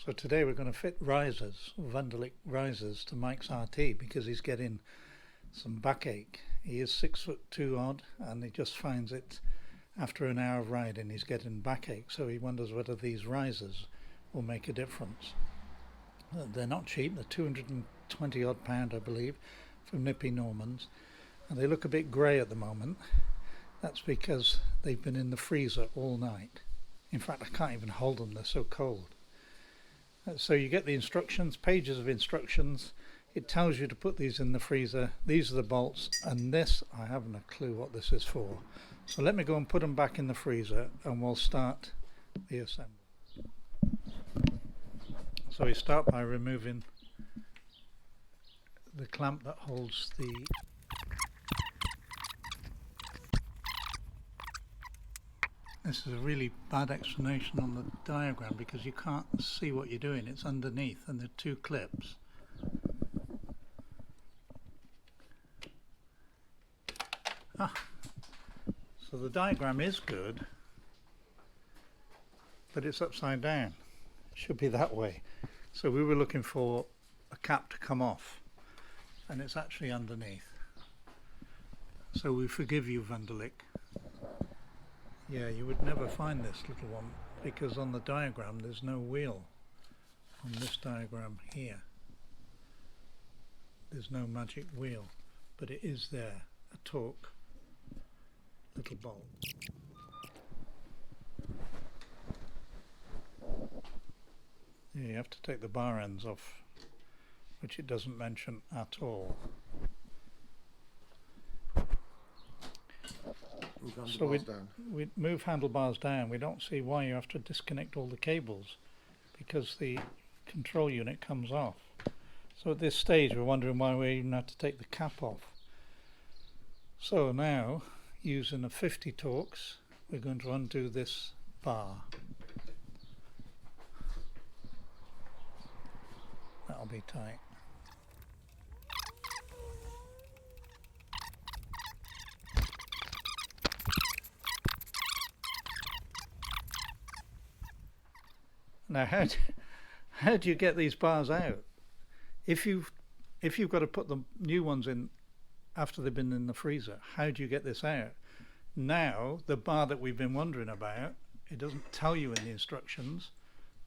So today we're going to fit risers, Wunderlich risers, to Mike's RT because he's getting some backache. He is 6'2" odd, and he just finds it after an hour of riding he's getting backache, so he wonders whether these risers will make a difference. They're not cheap, they're 220 odd pound I believe, from Nippy Normans, and they look a bit grey at the moment. That's because they've been in the freezer all night. In fact, I can't even hold them, they're so cold. So you get the instructions, pages of instructions. It tells you to put these in the freezer. These are the bolts, and this, I haven't a clue what this is for. So let me go and put them back in the freezer and we'll start the assembly. So we start by removing the clamp that holds the This is a really bad explanation on the diagram because you can't see what you're doing. It's underneath and there are two clips. So the diagram is good, but it's upside down. It should be that way. So we were looking for a cap to come off, and it's actually underneath. So we forgive you, Wunderlich. Yeah, you would never find this little one because on the diagram there's no wheel. On this diagram here, there's no magic wheel, but it is there, a torque little bolt. Yeah, you have to take the bar ends off, which it doesn't mention at all. So we move handlebars down. We don't see why you have to disconnect all the cables because the control unit comes off. So at this stage we're wondering why we even have to take the cap off. So now, using a 50 Torx, we're going to undo this bar. That'll be tight. Now how do you get these bars out? If you've got to put the new ones in after they've been in the freezer, how do you get this out? Now the bar that we've been wondering about, it doesn't tell you in the instructions.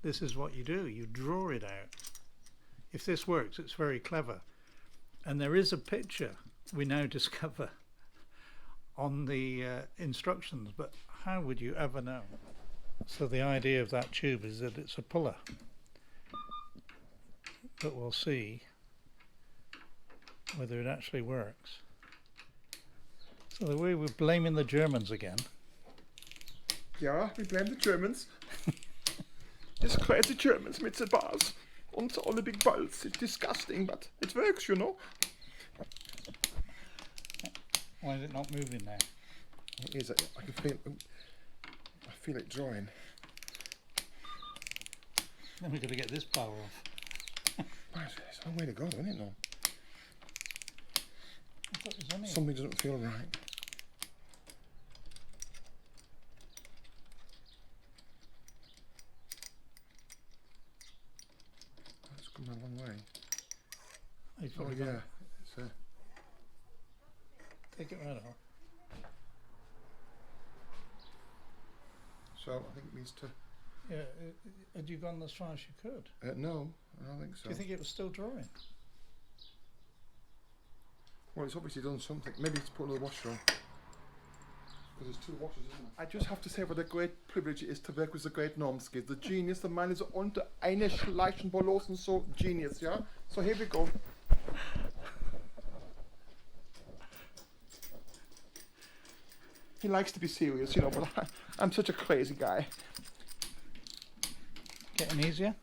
This is what you do, you draw it out. If this works, it's very clever. And there is a picture we now discover on the instructions, but how would you ever know? So the idea of that tube is that it's a puller, but we'll see whether it actually works. So the way we're blaming the Germans again. Yeah, we blame the Germans. This crazy Germans with the bars and all the big bolts. It's disgusting, but it works, you know. Why is it not moving now? It is. I feel it drawing. Then we've got to get this bar off. It's a long way to go, isn't it, no? Something doesn't feel right. It's come a long way. Oh yeah. Take it right off. So I think it needs to... Yeah, had you gone as far as you could? No, I don't think so. Do you think it was still drawing? Well, it's obviously done something. Maybe it's put another washer on. Because there's two washers, isn't it? I just have to say what a great privilege it is to work with the great Normskids. The genius, the man is unter eine Schleichenbolosen, so genius, yeah? So here we go. He likes to be serious, you know, but I'm such a crazy guy. Getting easier?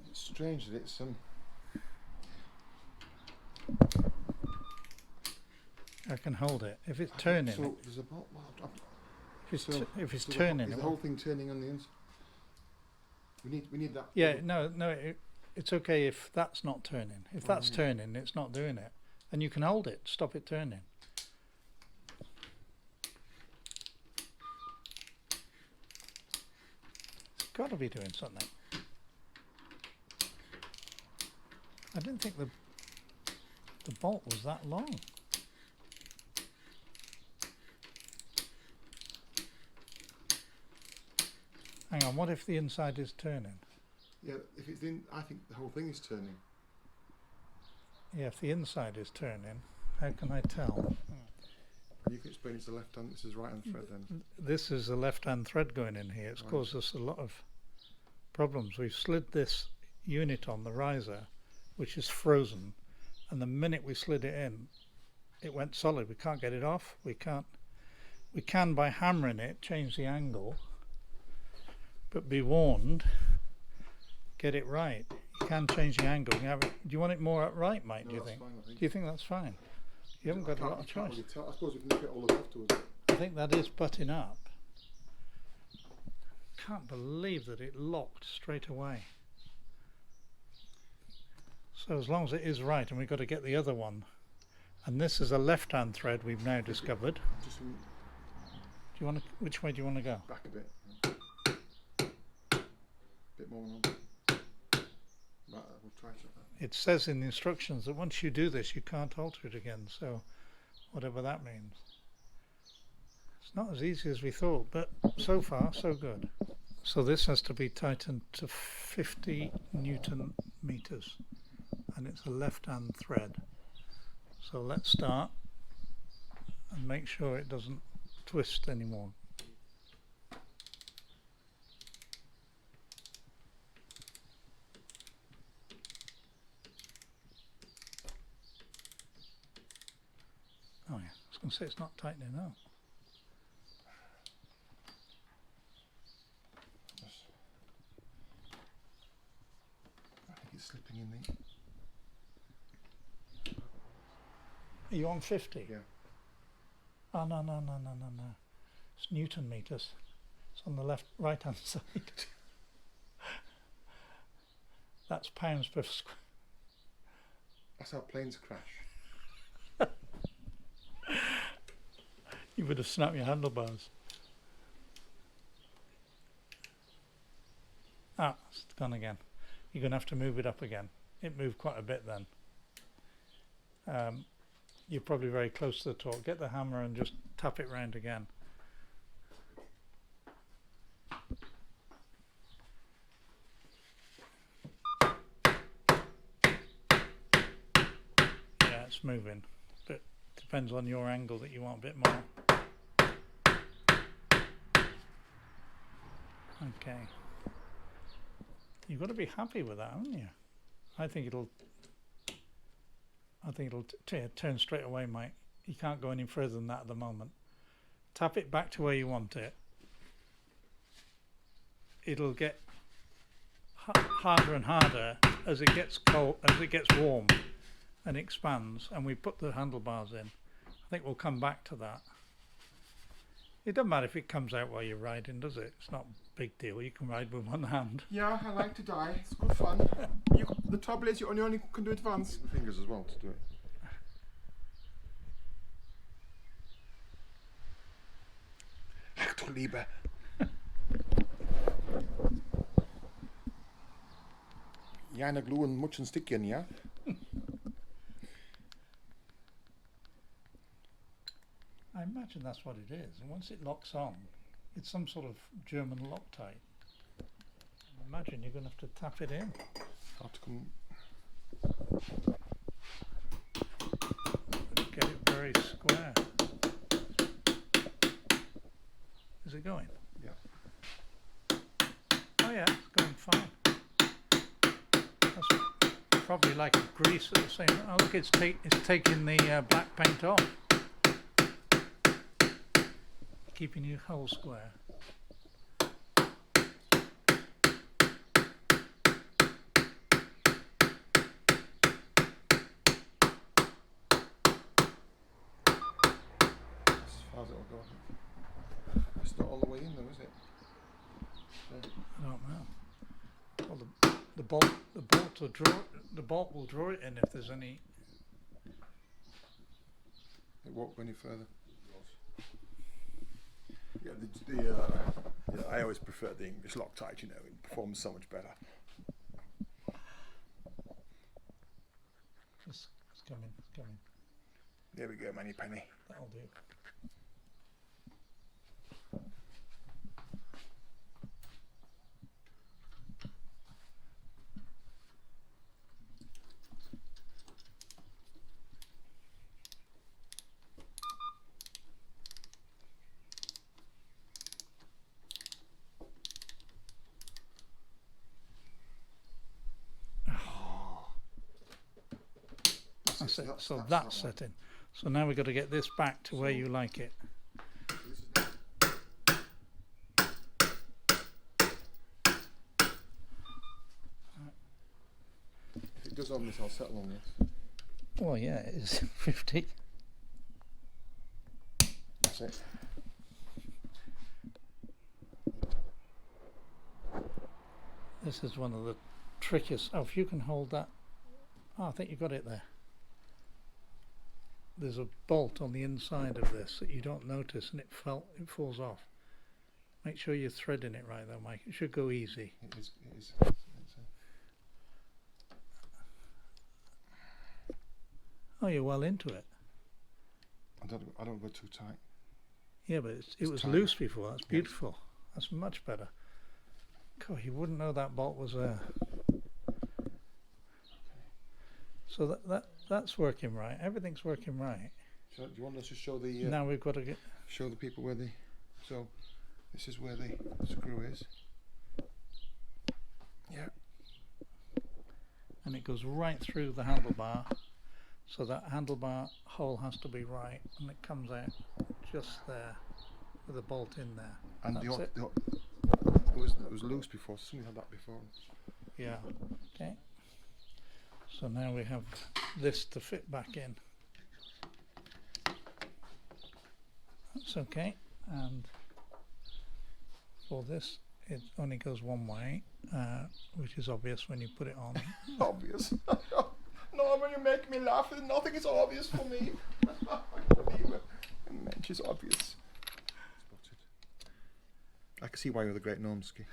It's strange that it's I can hold it. If it's turning. So there's a bolt. If it's turning. Is the whole thing turning on the inside? We need that. Yeah, no. It's okay if that's not turning. If that's turning, it's not doing it. And you can hold it, stop it turning. got to be doing something. I didn't think the bolt was that long. Hang on, what if the inside is turning? Yeah, if it's in, I think the whole thing is turning. Yeah, if the inside is turning, how can I tell? You can explain it's the left hand, this is right hand thread then. This is a left-hand thread going in here. It's caused us a lot of problems. We've slid this unit on the riser, which is frozen, and the minute we slid it in, it went solid. We can't get it off. We can by hammering it change the angle, but be warned, get it right. You can change the angle. You have it, do you want it more upright, Mike? No, do you think? Fine, I think? Do you think that's fine? You haven't got a lot of choice. Really tell. I suppose we can look at all of afterwards. I think that is butting up. Can't believe that it locked straight away. So as long as it is right, and we've got to get the other one, and this is a left-hand thread we've now discovered. Just Do you want to? Which way do you want to go? back a bit. Bit more on. Right, we'll try to. It says in the instructions that once you do this, you can't alter it again. So, whatever that means. It's not as easy as we thought, but so far so good. So this has to be tightened to 50 Newton meters, and it's a left-hand thread. So let's start and make sure it doesn't twist anymore. Oh yeah, I was going to say it's not tightening up. I think it's slipping in the. Are you on 50? Yeah. Oh no. It's Newton meters. It's on the right hand side. That's pounds per square. That's how planes crash. You would have snapped your handlebars. Ah, it's gone again. You're going to have to move it up again. It moved quite a bit then. You're probably very close to the torque. Get the hammer and just tap it round again. Yeah, it's moving, but depends on your angle that you want a bit more. Okay. You've got to be happy with that, haven't you? I think it'll turn straight away, Mike. You can't go any further than that at the moment. Tap it back to where you want it. It'll get harder and harder as it gets cold, as it gets warm, and expands. And we put the handlebars in. I think we'll come back to that. It doesn't matter if it comes out while you're riding, does it? It's not a big deal. You can ride with one hand. Yeah, I like to die. It's good fun. The trouble is you only can do it once. The fingers as well to do it. Ach du Liebe. Ja, eine glue and much and sticken, yeah? I imagine that's what it is. And once it locks on, it's some sort of German Loctite. I imagine you're going to have to tap it in. Have to come. Get it very square. Is it going? Yeah. Oh yeah, it's going fine. That's probably like a grease at the same. Oh look, it's taking the black paint off, keeping your hole square. How's it all go? It's not all the way in though, is it? I don't know. Well, the bolt will draw it in if there's any. It won't go any further. Yeah, yeah, I always prefer the English Loctite, you know, it performs so much better. It's coming, it's coming. There we go, Manny Penny. That'll do. That's it. So that's setting. So now we've got to get this back to where you like it. If it does on this, I'll settle on this. Well, yeah, it is 50. That's it. This is one of the trickiest. Oh, if you can hold that. Oh, I think you got it there. There's a bolt on the inside of this that you don't notice, and it falls off. Make sure you're threading it right though, Mike. It should go easy. It is. It is. Oh, you're well into it. I don't go too tight. Yeah, but it was tight. Loose before. That's beautiful. Yeah. That's much better. God, you wouldn't know that bolt was there. So that's working right. Everything's working right. So do you want us to show the? Now we've got to show the people where the. So this is where the screw is. Yeah. And it goes right through the handlebar. So that handlebar hole has to be right, and it comes out just there with a bolt in there. And it was loose before. Somebody had that before. Yeah. Okay. So now we have this to fit back in. That's okay. And for this, it only goes one way, which is obvious when you put it on. Obvious. No, when you make me laugh, nothing is obvious for me. It's obvious. Spotted. I can see why you're the great Normski.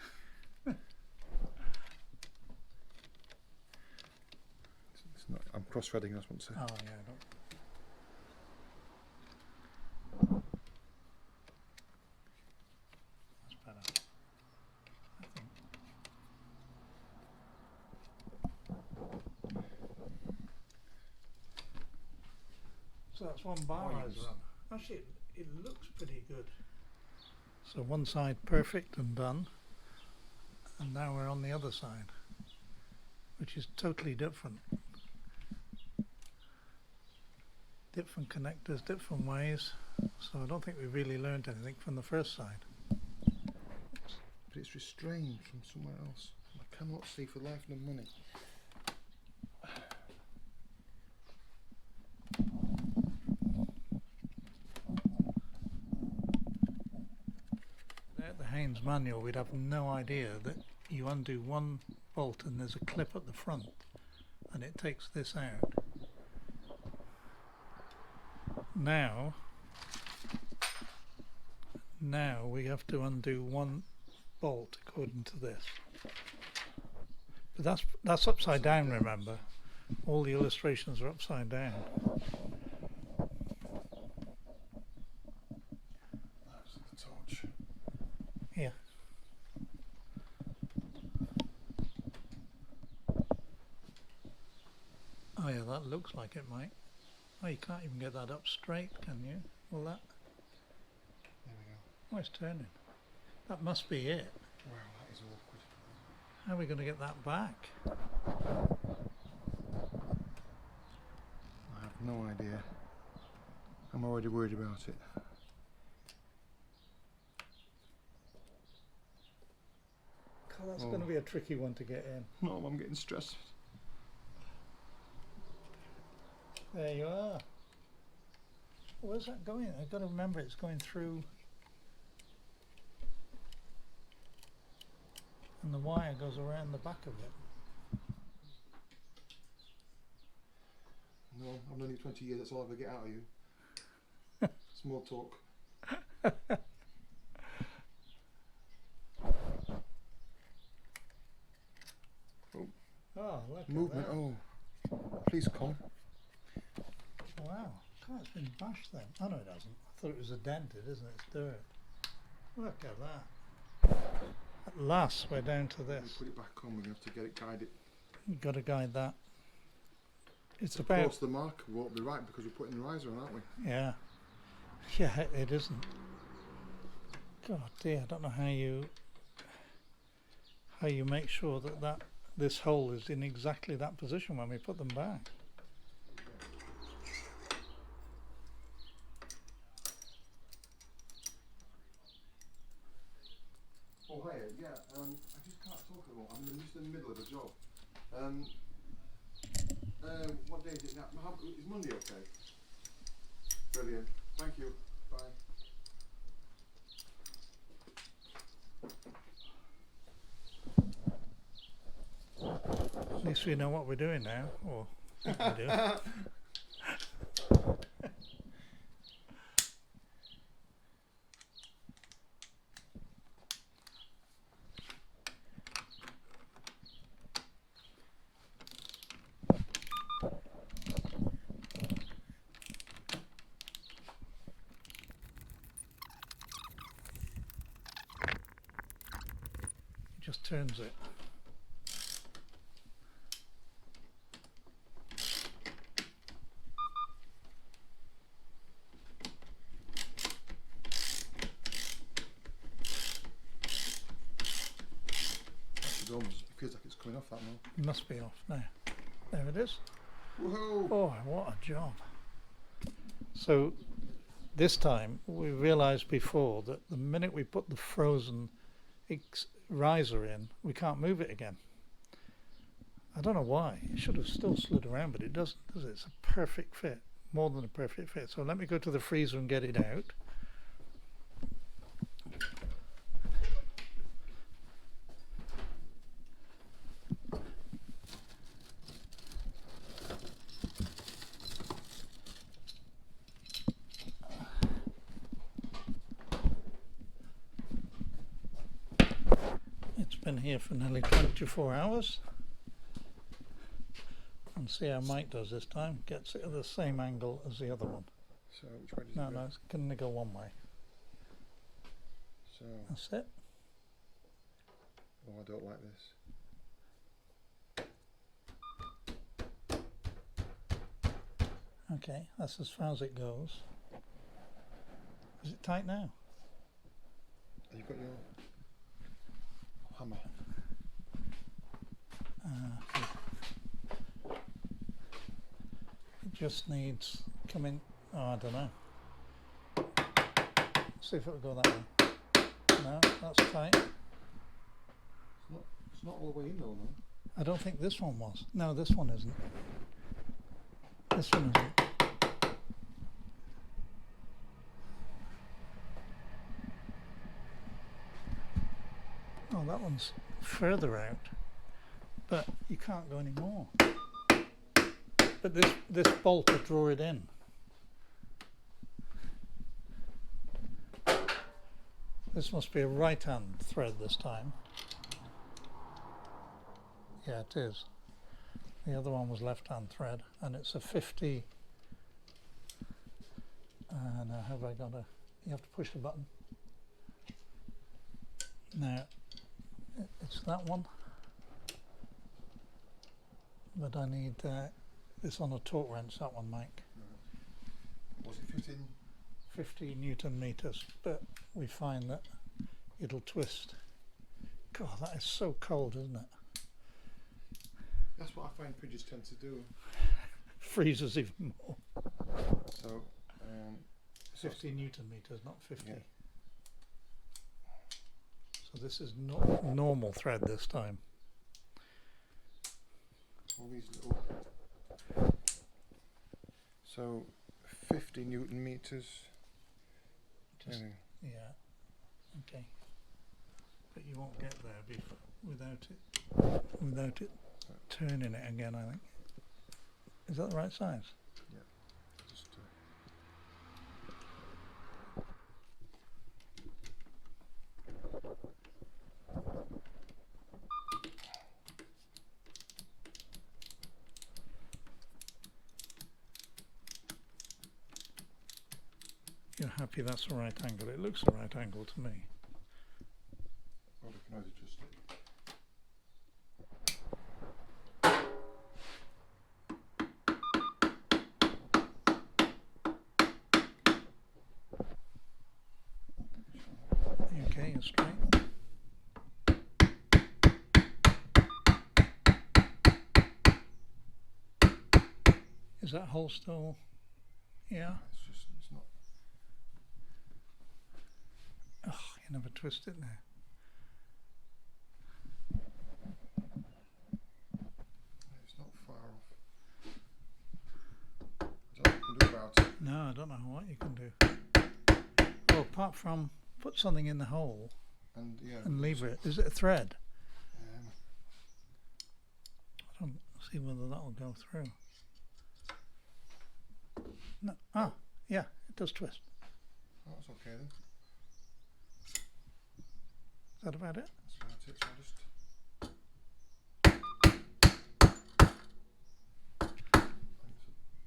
I'm cross-threading, I just want to say. Oh, yeah, I don't. That's better, I think. So that's one bar as well. Actually, it looks pretty good. So one side perfect and done. And now we're on the other side, which is totally different. Different connectors, different ways. So I don't think we really learned anything from the first side. But it's restrained from somewhere else. I cannot see for life nor money. Without the Haynes manual, we'd have no idea that you undo one bolt and there's a clip at the front, and it takes this out. Now we have to undo one bolt according to this. But that's upside down, remember. All the illustrations are upside down. That's the torch. Here. Oh yeah, that looks like it, Mike. Oh, you can't even get that up straight, can you? Well, that. There we go. Oh, it's turning. That must be it. Wow, that is awkward. How are we going to get that back? I have no idea. I'm already worried about it. God, that's going to be a tricky one to get in. No, I'm getting stressed. There you are. Where's that going? I've got to remember it's going through. And the wire goes around the back of it. No, I've known you 20 years, that's all I ever get out of you. Small talk. Oh, look movement. at that. Oh, please come. Wow. God, it's been bashed then. Oh no, it hasn't. I thought it was a dented, isn't it? It's dirt. Look at that. At last, we're down to this. Put it back on. We're going to have to get it guided. You've got to guide that. It's Of about. course, the mark won't be right because we're putting the riser on, aren't we? Yeah. Yeah, it isn't. God dear, I don't know how you make sure that this hole is in exactly that position when we put them back. Oh, hiya. Yeah, I just can't talk at the moment. I'm just in the middle of a job. What day is it now? Is Monday okay? Brilliant. Thank you. Bye. At least we know what we're doing now, or think we do. Just turns it. It almost feels like it's coming off that now. It must be off now. There it is. Whoa! Oh, what a job. So this time we realized before that the minute we put the frozen riser in, we can't move it again. I don't know why. It should have still slid around, but it doesn't, does it? It's a perfect fit, more than a perfect fit. So let me go to the freezer and get it out. It's been here for nearly 24 hours. And see how Mike does this time. Gets it at the same angle as the other one. So which way does No, it no, go? it's going to go one way. So, That's it. oh, I don't like this. Okay, that's as far as it goes. Is it tight now? Have you got your hammer? It just needs coming. Oh, I don't know. See if it'll go that way. No, that's tight. It's not all the way in though, no? I don't think this one was. No, this one isn't. This one isn't. Oh, that one's further out. But you can't go any more. But this bolt will draw it in. This must be a right-hand thread this time. Yeah, it is. The other one was left-hand thread, and it's a 50. Now, have I got a? You have to push the button. Now, it's that one, but I need this on a torque wrench. That one, Mike. Was it 15? 50 Newton meters, but we find that it'll twist. God, that is so cold, isn't it? That's what I find fridges tend to do. Freezes even more. So, 50 Newton meters, not 50. Yeah. So this is not normal thread this time. all these little. So, 50 Newton meters. Just, yeah. Okay. But you won't get there without it turning it again, I think. Is that the right size? Yeah. Just, You're happy that's a right angle? It looks a right angle to me. Well, we can always adjust it. Okay, you're straight. Is that hole still? Yeah. It's not. Oh, you never twist it now. It's not far off. I don't know what you can do about it. No, I don't know what you can do. Well, apart from put something in the hole And yeah. and leave it. Is it a thread? I Um, don't see whether that will go through. No. Ah, yeah, it does twist. oh, that's okay then. Is that about it? That's about it. So I'll just.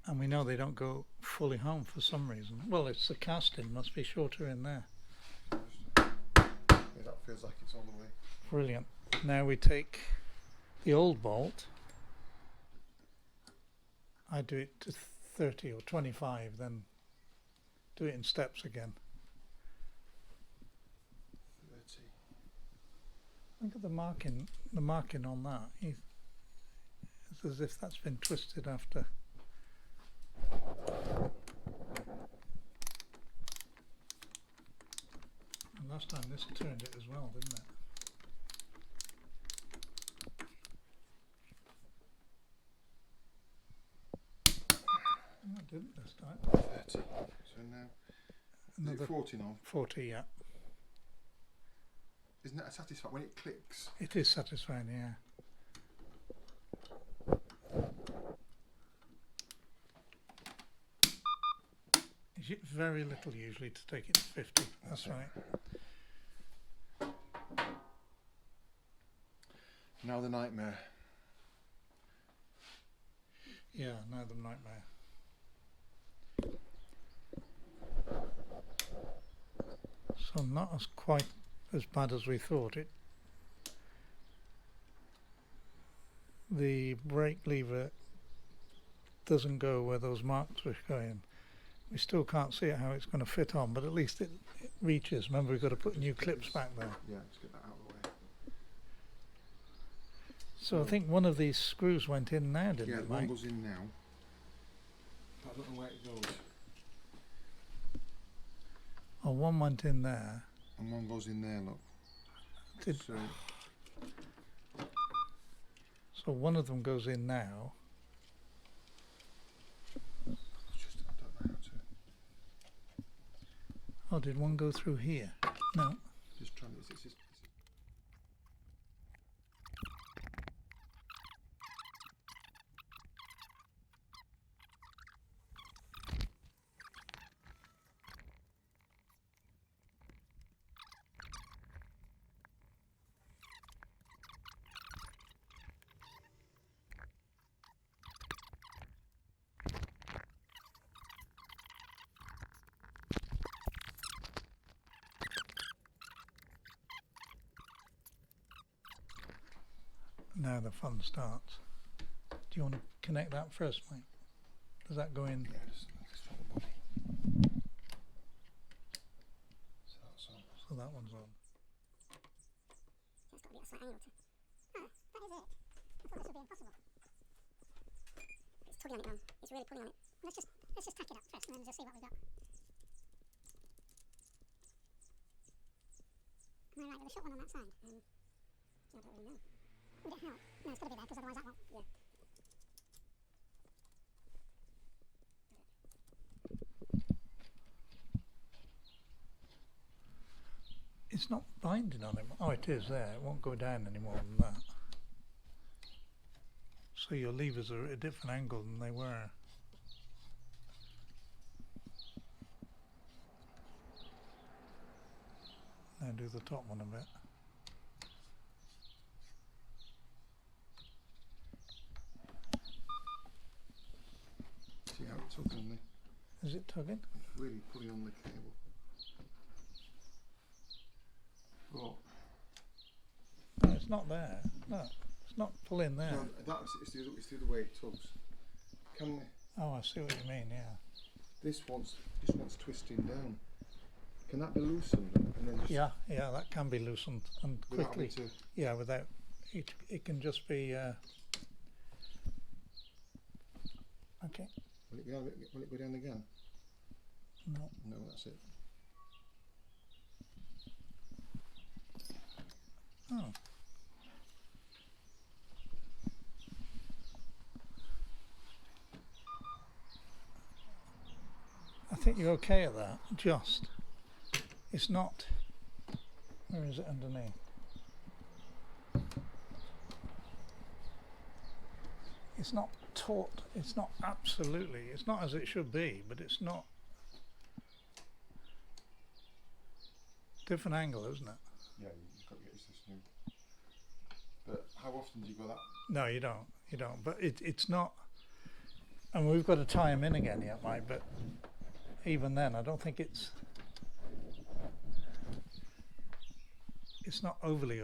And we know they don't go fully home for some reason. Well, it's the casting must be shorter in there. Yeah, that feels like it's all the way. Brilliant. Now we take the old bolt. I do it to 30 or 25, then do it in steps again. 30. Look at the marking on that. It's as if that's been twisted after. And last time this turned it as well, didn't it? No, it didn't this time. 30. So now. Is it 40 now? 40, yeah. Isn't that satisfying when it clicks? It is satisfying, yeah. Very little usually to take it to 50. That's right. Now the nightmare. Yeah, now the nightmare. So not as quite as bad as we thought it. The brake lever doesn't go where those marks were going. We still can't see how it's going to fit on, but at least it reaches. Remember, we've got to put new clips back there. Yeah, let's get that out of the way. So I think one of these screws went in now, didn't it, one Mike? goes in now. But I don't know where it goes. Oh, one went in there. And one goes in there, look. So one of them goes in now. I don't know how to. Oh, did one go through here? No. Just trying to. Now the fun starts. Do you want to connect that first, Mike? Does that go in? Yeah, just from the body. So that's on. So that one's on. That's got to be a slight angle to. Oh, that is it. I thought this would be impossible. It's tugging on it now. It's really pulling on it. Let's just tack it up first and then just see what we've got. Am I right with the short one on that side? I don't really know. Would it help? No, it's got to be there because otherwise that won't. Yeah. It's not binding on it. Oh, it is there. It won't go down any more than that. So your levers are at a different angle than they were. Now do the top one a bit. See how it's hooking on there? Is Is it tugging? It's really pulling on the cable. Oh. No, it's not there. No, it's not pulling there. No, it's the other way it tugs. Can we? Oh, I see what you mean. Yeah. This one's twisting down. Can that be loosened and then just Yeah, that can be loosened and without quickly. having to? Yeah, without it can just be. Okay. Will it go down again? No. No, that's it. Oh. I think you're okay at that. Just. It's not. Where is it underneath? It's not taut. It's not absolutely. It's not as it should be, but it's not. Different angle, isn't it? Yeah, you've got to get used to this new. But how often do you go that? No, you don't. You don't. But it's not. And we've got to tie him in again yet, Mike. But even then, I don't think it's. It's not overly.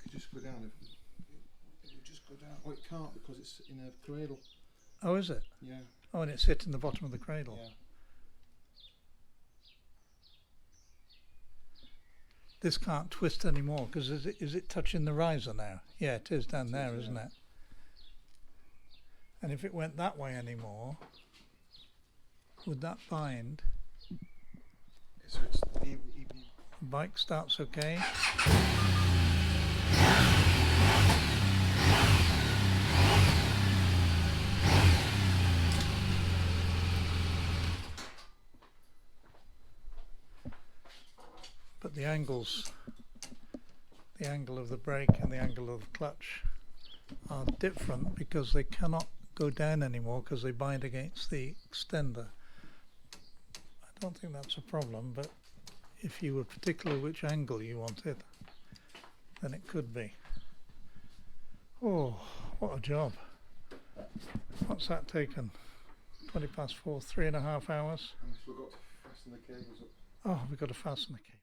Could just go down. It would just go down. Oh, it can't because it's in a cradle. Oh, is it? Yeah. Oh, and it's hit in the bottom of the cradle. Yeah. This can't twist anymore because is it touching the riser now? Yeah, it is down there, isn't it? And if it went that way anymore, would that bind? So it's even. Bike starts okay. But the angles, the angle of the brake and the angle of the clutch are different because they cannot go down anymore because they bind against the extender. I don't think that's a problem, but if you were particular which angle you wanted, then it could be. Oh, what a job. What's that taken? 20 past 4, 3.5 hours. And we've got to fasten the cables up. Oh, we've got to fasten the cable.